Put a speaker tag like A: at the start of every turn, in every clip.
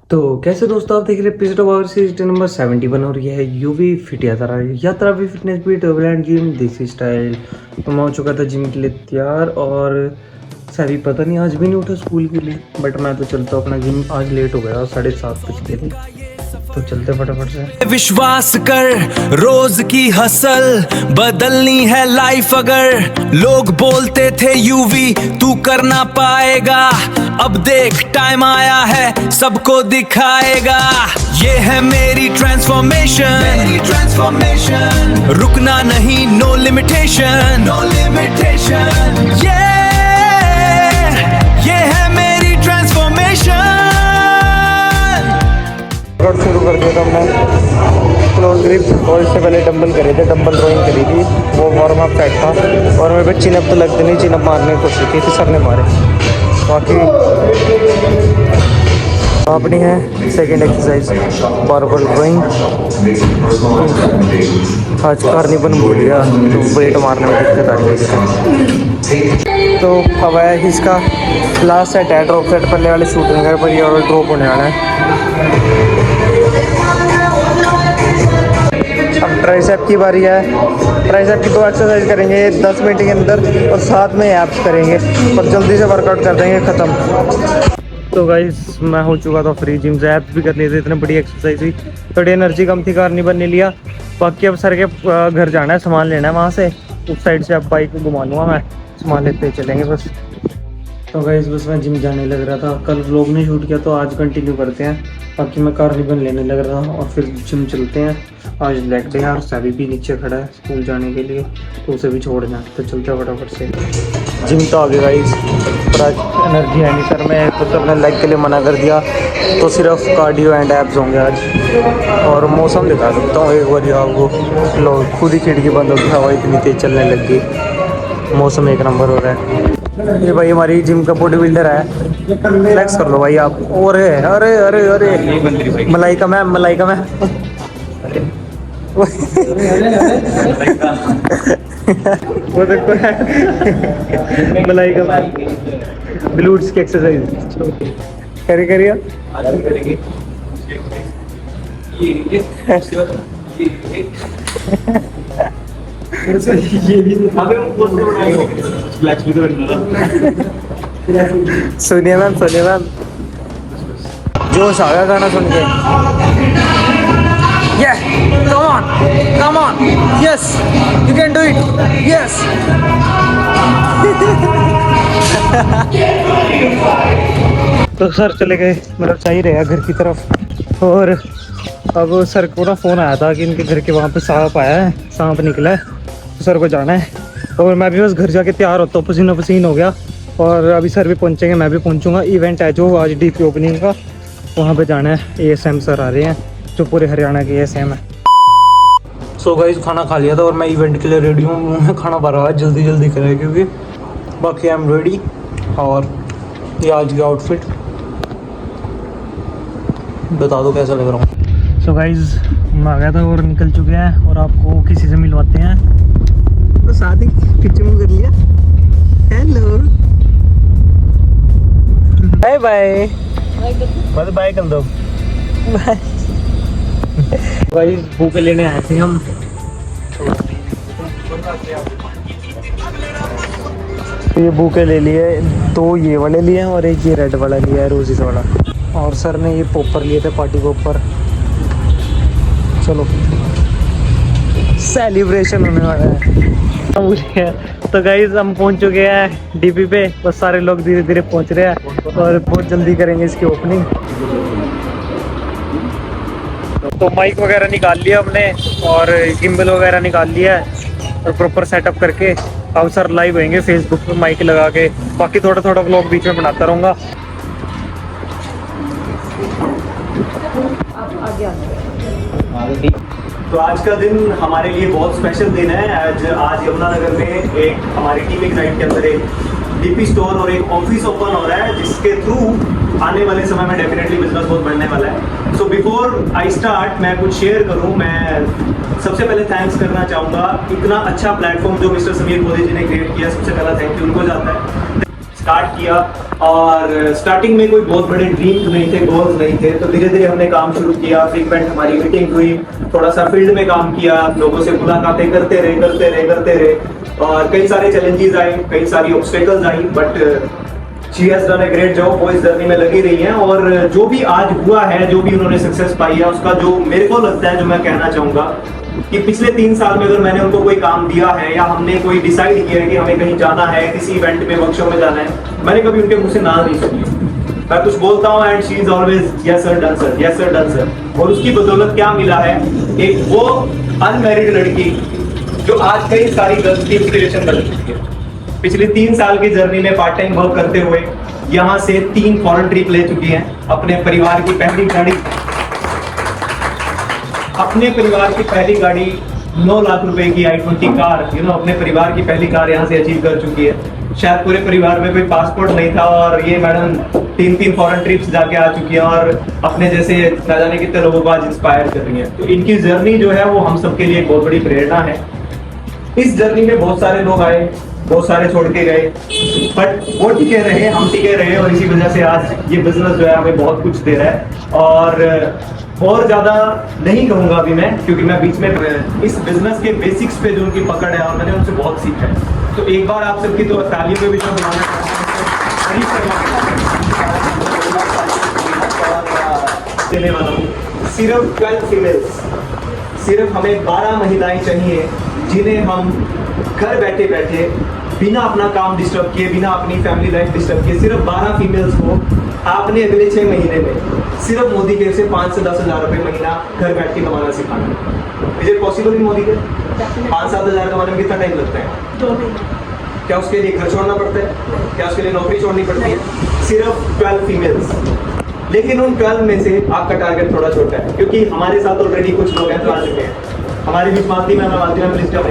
A: तो कैसे दोस्तों, आप देख रहे हैं episode of our series number 71 और ये है यूवी फिट यात्रा भी फिटनेस भी टर्बुलेंट जिम देसी स्टाइल। तो मैं हो चुका था जिम के लिए तैयार और सभी पता नहीं आज भी नहीं उठा स्कूल के लिए, बट मैं तो चलता हूँ अपना जिम। आज लेट हो गया, 7:30 बज गए थे, तो चलते फटाफट से।
B: विश्वास कर रोज की हसल बदलनी है लाइफ। अगर लोग बोलते थे यूवी तू कर ना पाएगा, अब देख टाइम आया है सबको दिखाएगा। ये है मेरी ट्रांसफॉर्मेशन, रुकना नहीं, नो लिमिटेशन, नो लिमिटेशन। ये है मेरी ट्रांसफॉर्मेशन।
A: वर्कआउट शुरू कर दिया था हमने। क्लोज ग्रिप और इससे पहले डंबल करे थे, डंबल रोइंग करी थी, वो वार्म अप सेट था। और मेरे पे चिनअप तो लगते नहीं, चिनअप मारने की कोशिश की थी, सर ने मारे। बाकी अपनी है सेकेंड एक्सरसाइज बारबल रोइंग। आज कार्निबन भूल गया तो वेट मारने में दिक्कत आ गई। तो अब आया इसका लास्ट सेट है, ड्रॉप सेट। पहले वाले शूट नहीं कर पर ये और ड्रॉप होने वाला है। अब ट्राइसेप की बारी है। ट्राइसेप की 2 एक्सरसाइज करेंगे 10 मिनट के अंदर और साथ में एब्स करेंगे और जल्दी से वर्कआउट कर देंगे ख़त्म। तो गाइस मैं हो चुका था फ्री जिम से, एब्स भी कर लिए थे, इतने बड़ी एक्सरसाइज हुई। थोड़ी एनर्जी कम थी, कार्निवल ने लिया। बाकी अब सर के घर जाना है, सामान लेना है वहाँ से, उस साइड से अब बाइक घुमा लूँगा मैं, सामान लेते चलेंगे बस। तो गाइस बस मैं जिम जाने लग रहा था, कल व्लॉग नहीं शूट किया तो आज कंटिन्यू करते हैं। बाकी मैं कार्निवल लेने लग रहा था और फिर जिम चलते हैं। आज लेग डे है और सभी भी नीचे खड़ा है स्कूल जाने के लिए, तो उसे भी छोड़ना, तो चलते हैं फटाफट से। जिम तो आ गया गाइस, पर आज एनर्जी है नहीं सर, मैं तो सर ने लेग के लिए मना कर दिया, तो सिर्फ कार्डियो एंड एब्स होंगे आज। और मौसम दिखा सकता हूँ एक बार आपको, लो खुद ही खिड़की बंद हो गई, हवा इतनी तेज चलने लग गई, मौसम एक नंबर हो रहा है। ये भाई हमारी जिम का बॉडी बिल्डर है, फ्लेक्स कर लो भाई आप। और अरे अरे अरे मलाइका मैम, मलाइका मैम वो देखो मलाइका मैम ग्लूट्स की एक्सरसाइज करिए। सुनिए मैम जोश आ गया गाना सुन के। Come on yes you can do it yes. तो सर चले गए, मतलब चाहिए रहेगा घर की तरफ। और अब सर को ना फ़ोन आया था कि इनके घर के वहाँ पे सांप आया है, सांप निकला है, तो सर को जाना है। और मैं भी बस घर जाके तैयार होता हूँ, पसीना पसीन हो गया। और अभी सर भी पहुँचेंगे, मैं भी पहुँचूँगा। इवेंट है जो आज डीपी ओपनिंग का, वहाँ पे जाना है। एएसएम सर आ रहे हैं जो पूरे हरियाणा के एएसएम है। सो गाइस खाना खा लिया था और मैं इवेंट के लिए रेडी हूँ। मैं खाना भरा हुआ है, जल्दी करें क्योंकि बाकी आई एम रेडी। और ये आज की आउटफिट बता दो कैसा लग रहा हूँ। सो गाइस मैं आ गया था और निकल चुके हैं और आपको किसी से मिलवाते हैं। तो साथ ही पिक्चर कर लिया। हेलो बाय बाय, मतलब बाय कर दो बाय। गाइस बुके लेने आए थे हम, ये बुके ले लिए, 2 ये वाले लिए हैं और एक ये रेड वाला लिया है, रोजीज वाला। और सर ने ये पॉपर लिए थे पार्टी पॉपर। चलो सेलिब्रेशन होने वाला है। तो गाइस हम पहुंच चुके हैं डीपी पे, बस सारे लोग धीरे धीरे पहुंच रहे हैं और बहुत जल्दी करेंगे इसकी ओपनिंग। तो माइक वगैरह निकाल लिया हमने और गिम्बल वगैरह निकाल लिया है और प्रॉपर सेटअप करके अब सर लाइव होंगे फेसबुक पे माइक लगा के। बाकी थोड़ा व्लॉग बीच में बनाता रहूँगा।
C: तो आज का दिन हमारे लिए बहुत स्पेशल दिन है। आज यमुनानगर में एक हमारी टीम इग्नाइट के अंदर एक डीपी स्टोर और एक ऑफिस ओपन हो रहा है, जिसके थ्रू आने वाले समय में डेफिनेटली बिजनेस बहुत बढ़ने वाला है। सो बिफोर आई स्टार्ट मैं कुछ शेयर करूं, मैं सबसे पहले थैंक्स करना चाहूँगा। इतना अच्छा प्लेटफॉर्म जो मिस्टर समीर मोदी जी ने क्रिएट किया, सबसे पहला थैंक यू उनको जाता है। स्टार्ट किया। और स्टार्टिंग में कोई बहुत बड़े ड्रीम नहीं थे, गोल्स नहीं थे, तो धीरे धीरे हमने काम शुरू किया। फ्रीक्वेंट हमारी मीटिंग हुई, थोड़ा सा फील्ड में काम किया, लोगों से मुलाकातें करते रहे और कई सारे चैलेंजेस आए, कई सारी obstacles I, but she has done a great job. वो इस जर्नी में लगी रही हैं और जो भी आज हुआ है, जो भी उन्होंने सक्सेस पाई है, उसका जो मेरे को लगता है, जो मैं कहना चाहूंगा कि पिछले 3 साल में अगर मैंने उनको कोई काम दिया है या हमने कोई डिसाइड किया है कि हमें कहीं जाना है, किसी इवेंट में, वर्कशॉप में जाना है, मैंने कभी उनके मुंह से ना नहीं सुनी। मैं कुछ बोलता हूँ and she is always yes sir done sir, yes sir done sir. और उसकी बदौलत क्या मिला है, एक वो अनमैरिड लड़की जो आज कई सारी गर्ल्स की इंस्पिरेशन बन चुकी है। पिछले 3 साल की जर्नी में पार्ट टाइम वर्क करते हुए यहाँ से 3 फॉरेन ट्रिप ले चुकी हैं। अपने परिवार की पहली गाड़ी 9 लाख रुपए की i20 कार, अपने परिवार की पहली कार यहाँ से अचीव कर चुकी है। शायद पूरे परिवार में कोई पासपोर्ट नहीं था और ये मैडम 3 फॉरेन ट्रिप्स जाके आ चुकी है और अपने जैसे न जाने कितने लोगों को आज इंस्पायर कर रही है। तो इनकी जर्नी जो है वो हम सबके लिए एक बहुत बड़ी प्रेरणा है। इस जर्नी में बहुत सारे लोग आए, बहुत सारे छोड़ के गए, बट वो टिके रहे, हम टिके रहे और इसी वजह से आज ये बिजनेस जो है हमें बहुत कुछ दे रहा है। और ज्यादा नहीं कहूंगा अभी मैं, क्योंकि मैं बीच में इस बिजनेस के बेसिक्स पे जो उनकी पकड़ है और मैंने उनसे बहुत सीखा है। तो एक बार आप सबकी तो तालियों पे भी तो बुलाना देने वाला हूँ। सिर्फ 12 फीमेल्स, सिर्फ हमें 12 महिलाएं चाहिए जिन्हें हम घर बैठे बैठे बिना अपना काम डिस्टर्ब किए, बिना अपनी फैमिली लाइफ डिस्टर्ब किए, सिर्फ 12 फीमेल्स को आपने अगले 6 महीने में सिर्फ मोदी केयर से 5 से 10 हज़ार रुपए महीना घर बैठ के कमाना सिखाना। Is it possible in Modi care? 5-7 हज़ार कमाने में कितना टाइम लगता है? 2 महीने। क्या उसके लिए घर छोड़ना पड़ता है? क्या उसके लिए नौकरी छोड़नी पड़ती है? सिर्फ 12 फीमेल्स। लेकिन उन 12 में से आपका टारगेट थोड़ा छोटा है, क्योंकि हमारे साथ ऑलरेडी कुछ लोग हैं जो आ चुके हैं। हमारे बीच मालती मैम लिस्ट है।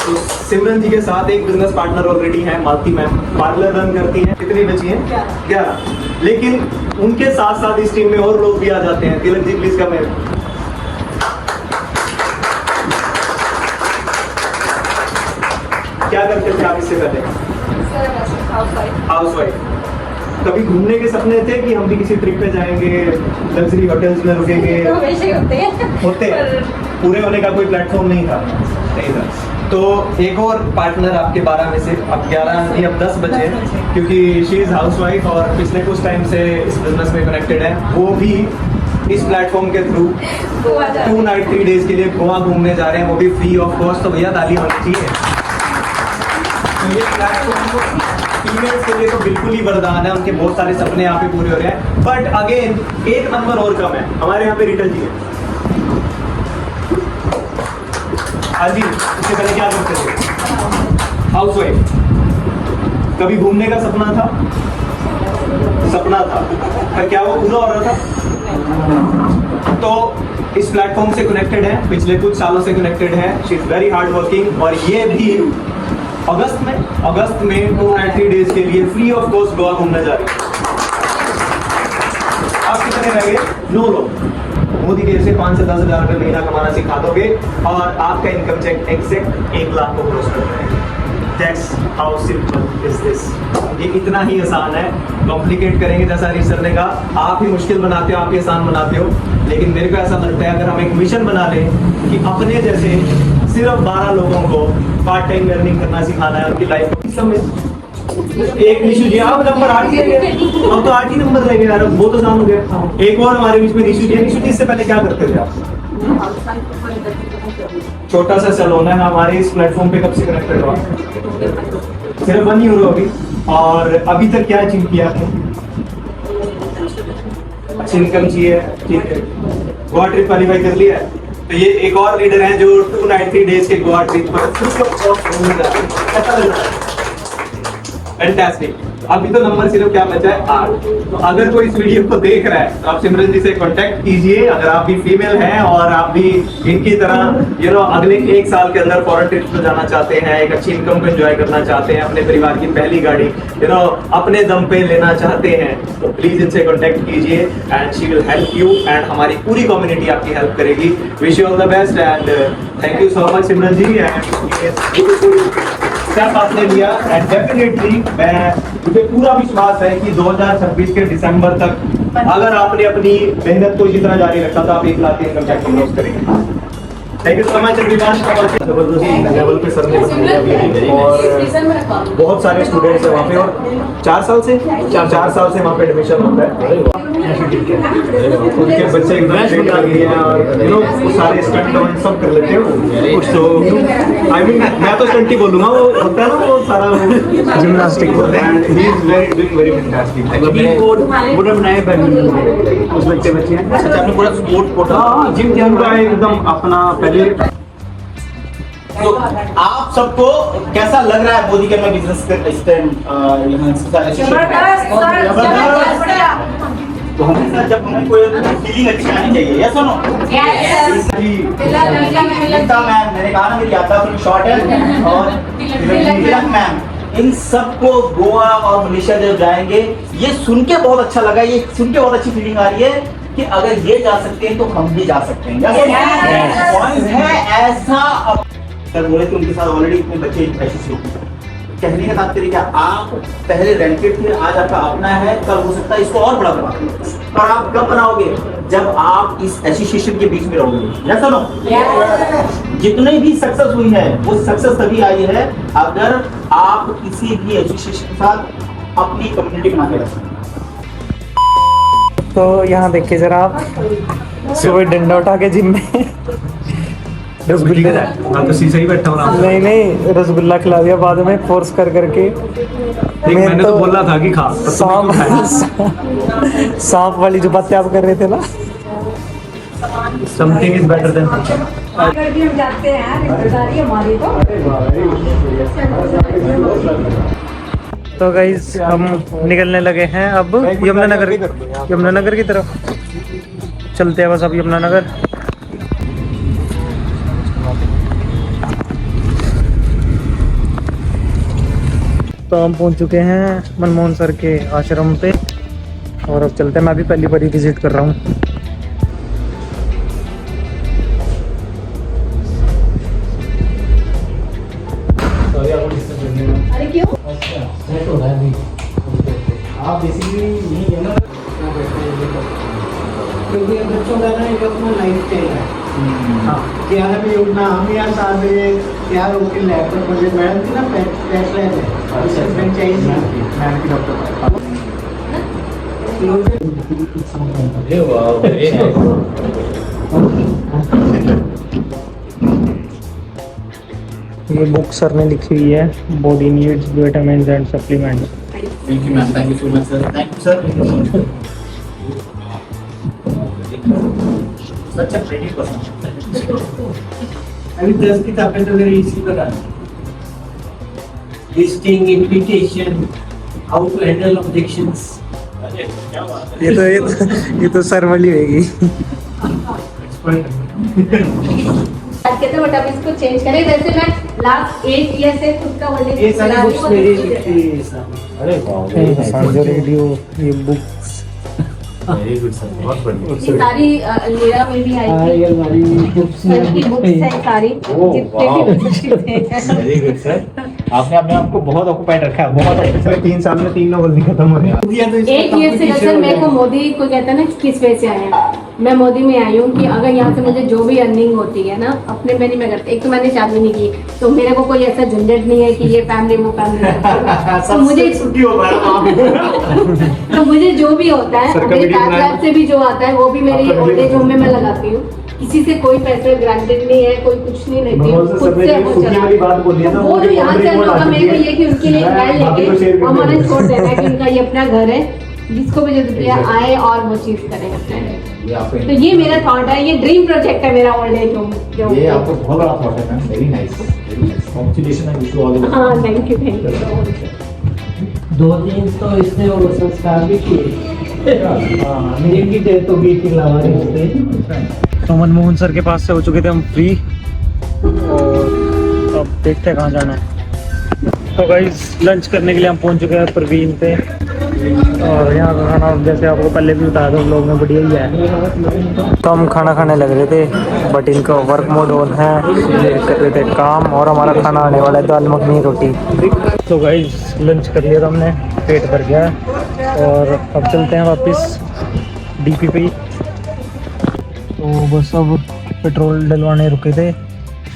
C: तो सिमरन जी के साथ एक बिजनेस पार्टनर ऑलरेडी है, मालती मैम, पार्लर रन करती हैं। कितनी बची हैं? 11। लेकिन उनके साथ साथ इस टीम में और लोग भी आ जाते हैं। Tilak ji please come. क्या करते थे आप इससे पहले? हाउसवाइफ। कभी घूमने के सपने थे कि हम भी किसी ट्रिप पे जाएंगे, लग्जरी होटल्स में रुकेंगे? होते पूरे होने का कोई प्लेटफॉर्म नहीं था। तो एक और पार्टनर आपके 12 में से, अब 11 नहीं, अब 10 बचे, क्योंकि शी इज हाउसवाइफ और पिछले कुछ टाइम से इस बिजनेस में कनेक्टेड है। वो भी इस प्लेटफॉर्म के थ्रू 2 नाइट 3 डेज के लिए गोवा घूमने जा रहे हैं, वो भी फ्री ऑफ कॉस्ट। तो भैया ताली होनी चाहिए। तो ये प्लेटफॉर्म फीमेल्स के लिए तो बिल्कुल ही वरदान है, उनके बहुत सारे सपने यहाँ पे पूरे हो रहे हैं। बट अगेन एक नंबर और कम है, हमारे यहाँ पे रिटल जी है। हाँ जी, इससे पहले क्या करते थे? हाउसवाइफ। कभी घूमने का सपना था? पर क्या वो पूरा हो रहा था? तो इस प्लेटफॉर्म से कनेक्टेड है, पिछले कुछ सालों से कनेक्टेड है। She is very hard working और ये भी अगस्त में 2 नाइट 3 डेज के लिए फ्री ऑफ कॉस्ट गोवा घूमने जा रही है। आप कितने रह गए? 9 लोग। मोदी केयर से 5 से 10 हज़ार रुपए महीना कमाना सिखा दोगे और आपका इनकम चेक एग्जैक्ट 1 लाख को क्रॉस कर जाएगा। That's how simple is this। ये इतना ही आसान है। कॉम्प्लिकेट करेंगे, जैसा हरीश सर ने कहा, आप ही मुश्किल बनाते हो, आप ही आसान बनाते हो। लेकिन मेरे को ऐसा लगता है अगर हम एक मिशन बना लें कि अपने जैसे सिर्फ 12 लोगों को पार्ट टाइम लर्निंग करना सिखाना है उनकी लाइफ में। एक निशु जी, आप नंबर 8 ही है, अब तो 8 ही नंबर रह गए यार, बहुत आसान हो गया। एक और हमारे बीच में निशु जी है। निशु जी, इससे पहले क्या करते थे आप? छोटा सा सैलून है हमारे इस प्लेटफॉर्म पे। कब से कनेक्टेड हो? सिर्फ 1 ईयर अभी। और अभी तक क्या अचीव किया आपने? अच्छी इनकम चाहिए, ठीक है। गोवा ट्रिप क्वालिफाई कर लिया है। तो ये एक और लीडर है जो 2 नाइट 3 डेज के गोवा ट्रिप पर फैंटास्टिक। अभी तो नंबर सिर्फ क्या बचा है 8। तो अगर कोई इस वीडियो को देख रहा है तो आप सिमरन जी से कांटेक्ट कीजिए। अगर आप भी फीमेल हैं और आप भी इनकी तरह अगले 1 साल के अंदर फॉरेन ट्रिप पे जाना चाहते हैं, एक अच्छी इनकम को एंजॉय करना चाहते हैं, अपने परिवार की पहली गाड़ी अपने दम पे लेना चाहते हैं, तो प्लीज इनसे कांटेक्ट कीजिए and she will help you and हमारी पूरी कम्युनिटी आपकी हेल्प करेगी। Wish you all the best and thank you so much Simran ji and step आपने लिया एंड डेफिनेटली मुझे पूरा विश्वास है कि 2026 के दिसंबर तक अगर आपने अपनी मेहनत को इसी तरह जारी रखा तो आप 1 लाख इनकम टैक्स क्रॉस करेंगे। Thank you so much everyone. जबरदस्त लेवल पे सर ने बनाया और बहुत सारे स्टूडेंट्स हैं वहाँ पे और 4 साल से वहाँ पे एडमिशन होता है। उनके बच्चे एकदम ट्रेन कर लिए हैं और सारे स्टंट सब कर लेते हैं कुछ तो आई मीन मैं तो स्टंट ही बोलूँगा, वो होता है ना वो सारा जिम्नास्टिक बोलते हैं। He is very fantastic. Actually वो पूरा बनाया बैडमिंटन उस बच्चे हैं। अच्छा आपने पूरा स्पोर्ट कोटा जिम पूरा एकदम अपना पहले। तो आप सबको कैसा लग रहा है मोदी के में बिजनेस तो हमेशा जब हमें कोई फीलिंग अच्छी आनी चाहिए, या सुनो मैम मैंने कहा ना मेरी यात्रा थोड़ी शॉर्ट है और मैम इन सबको गोवा और मलेशिया जब जाएंगे ये सुन के बहुत अच्छा लगा, ये सुन के बहुत अच्छी फीलिंग आ रही है कि अगर ये जा सकते हैं तो हम भी जा सकते हैं। पॉइंट है ऐसा सर बोले कि उनके साथ ऑलरेडी इतने बच्चे ऐसे कहने का तात्पर्य क्या, आप पहले रेंटेड थे, आज आपका अपना है, कल हो सकता है इसको और बड़ा बना दें। और आप कब बनाओगे जब आप इस एसोसिएशन के बीच में रहोगे। या सुनो जितने भी सक्सेस हुई है वो सक्सेस तभी आई है अगर आप किसी भी एसोसिएशन के साथ अपनी कम्युनिटी बना के रखें।
A: तो यहाँ देखिए जरा आप सुबह डंडा उठा के जिम में रसगुल्ला
C: तो सीधा ही बैठा हूँ।
A: नहीं रसगुल्ला खिला दिया बाद में फोर्स कर करके।
C: मैंने तो बोला था कि खा
A: सांप वाली जो बातें आप कर रहे थे ना,
C: समथिंग इज बेटर देन
D: अगर भी हम जाते हैं रिश्तेदारी हमारी
A: तो गाइस हम निकलने लगे हैं अब यमुनानगर की तरफ चलते हैं बस अब यमुनानगर। तो हम पहुंच चुके हैं मनमोहन सर के आश्रम पे और अब चलते हैं। मैं भी पहली बार विजिट कर रहा हूँ।
D: अरे क्यों
C: आप बेसिकली नहीं है ना
E: क्योंकि बच्चों का ना एक अपना लाइफ स्टाइल है। हाँ 11 बजे उठना, हम यहाँ 7 बजे तैयार होकर लैपटॉप पर मैडम की ना पैसलेट है फ्रेंचाइज मैम की डॉक्टर
A: ये बुक सर ने लिखी हुई है body needs vitamins and supplements.
C: Thank you ma'am, thank you so much sir, thank you sir. Such a pretty person.
E: अभी 10 किताबें तो मेरी इसी पर आई, listing, invitation, how to handle objections.
A: ये तो सर वाली होगी।
D: कहते बट अब इसको चेंज करें। वैसे मैं लास्ट 8 ईयर से खुद का वर्ल्ड
E: ये सारी बुक्स मेरी लिखी है सर।
C: अरे वाह,
A: रेडियो ये बुक्स
C: वेरी गुड सर, बहुत बढ़िया।
D: ये सारी लेरा में भी आई थी।
E: ये हमारी बुक्स
D: सर की बुक्स है सारी जितने भी बुक्स थे।
C: वेरी गुड सर, आपने अपने आप को बहुत ऑक्युपाइड रखा है। बहुत अच्छा, 3 साल में 3 नॉवल नहीं खत्म हो रहे हैं।
D: 8 ईयर से सर मेरे को मोदी को कहता है ना किस वजह से आया, मैं मोदी में आई हूँ कि अगर यहाँ से मुझे जो भी अर्निंग होती है ना अपने में नहीं मैं करती। एक तो मैंने शादी नहीं की तो मेरे को कोई ऐसा झंझट नहीं है कि ये फैमिली वो फैमिली। तो मुझे
C: छुट्टी हो
D: तो मुझे जो भी होता है मेरे कागजात से भी जो आता है वो भी मेरी ओल्ड एज होम में मैं लगाती हूँ। किसी से कोई पैसे ग्रांटेड नहीं है, कोई कुछ नहीं लेती हूँ, खुद से वो चला। वो जो यहाँ से होगा मेरे को ये कि उनके लिए घर लेके हमारे छोड़ देना है कि उनका ये अपना घर है, जिसको भी जो रुपया आए और वो चीज करें अपने। तो ये मेरा थॉट है, ये ड्रीम प्रोजेक्ट है मेरा ओल्ड एज होम।
C: ये आपको बहुत बड़ा थॉट है ma'am, very nice, very nice, congratulation and wish you all the best.
D: हाँ थैंक यू सो मच।
E: 2-3 तो इसने वो संस्कार भी किए। नीम की थे तो भी लावारी होते।
A: तो मनमोहन सर के पास से हो चुके थे हम फ्री, और अब देखते हैं कहाँ जाना है। तो गाइस लंच करने के लिए हम पहुंच चुके हैं प्रवीण पे, और यहाँ का खाना जैसे आपको पहले भी बताया था लोग में बढ़िया ही है। तो हम खाना खाने लग रहे थे, बट इनका वर्क मोड ऑन है, ये कर रहे थे काम, और हमारा खाना आने वाला है दाल मखनी रोटी। तो गाइस लंच कर लिया था हमने, पेट भर गया, और अब चलते हैं वापस डीपी पे। तो बस अब पेट्रोल डलवाने रुके थे,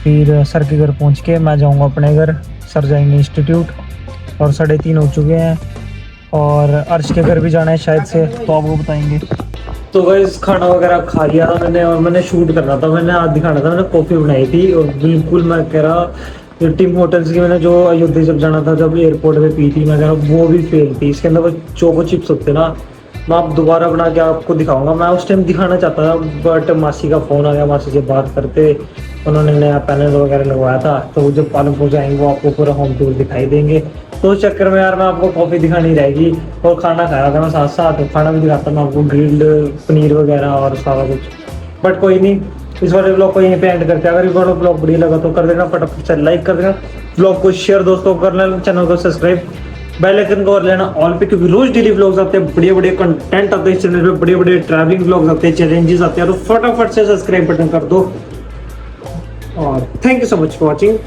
A: फिर सर के घर पहुंच के मैं जाऊंगा अपने घर, सर जाएंगे इंस्टीट्यूट, और 3:30 हो चुके हैं, और अर्श के घर भी जाना है शायद से, तो आपको बताएंगे। तो गाइस खाना वगैरह खा लिया था मैंने, और मैंने शूट करना था, मैंने आज दिखाना था, मैंने कॉफ़ी बनाई थी, और बिल्कुल मैं कह रहा टीम होटल्स की मैंने जो अयोध्या जब जाना था, जब एयरपोर्ट पे पी थी, मैं कह रहा वो भी फेल थी। इसके अंदर वो चोको चिप्स होते ना, मैं आप दोबारा बना के आपको दिखाऊंगा। मैं उस टाइम दिखाना चाहता था, बट मासी का फ़ोन आ गया, मासी से बात करते उन्होंने नया पैनल वगैरह लगवाया था, तो जब पालमपुर जाएंगे वो आपको पूरा होम टूर दिखाई देंगे। तो उस चक्कर में यार मैं आपको कॉफ़ी दिखानी रहेगी, और खाना खाया था मैं साथ साथ, खाना भी दिखाता मैं आपको, ग्रिल्ड पनीर वगैरह और सारा कुछ। बट कोई नहीं, इस वाले ब्लॉग को यहीं पे एंड करते हैं। अगर ये वाला ब्लॉग बढ़िया लगा तो कर देना फटाफट से लाइक कर देना, ब्लॉग को शेयर दोस्तों को कर लेना, चैनल को सब्सक्राइब, बेल आइकन को कर लेना ऑल पे, क्योंकि रोज डेली व्लॉग्स आते हैं, बढ़िया बढ़िया कंटेंट आते हैं इस चैनल पे, बढ़िया बढ़िया ट्रैवलिंग व्लॉग्स आते हैं, चैलेंजेस आते हैं, तो फटाफट से सब्सक्राइब बटन कर दो, और thank you so much for watching.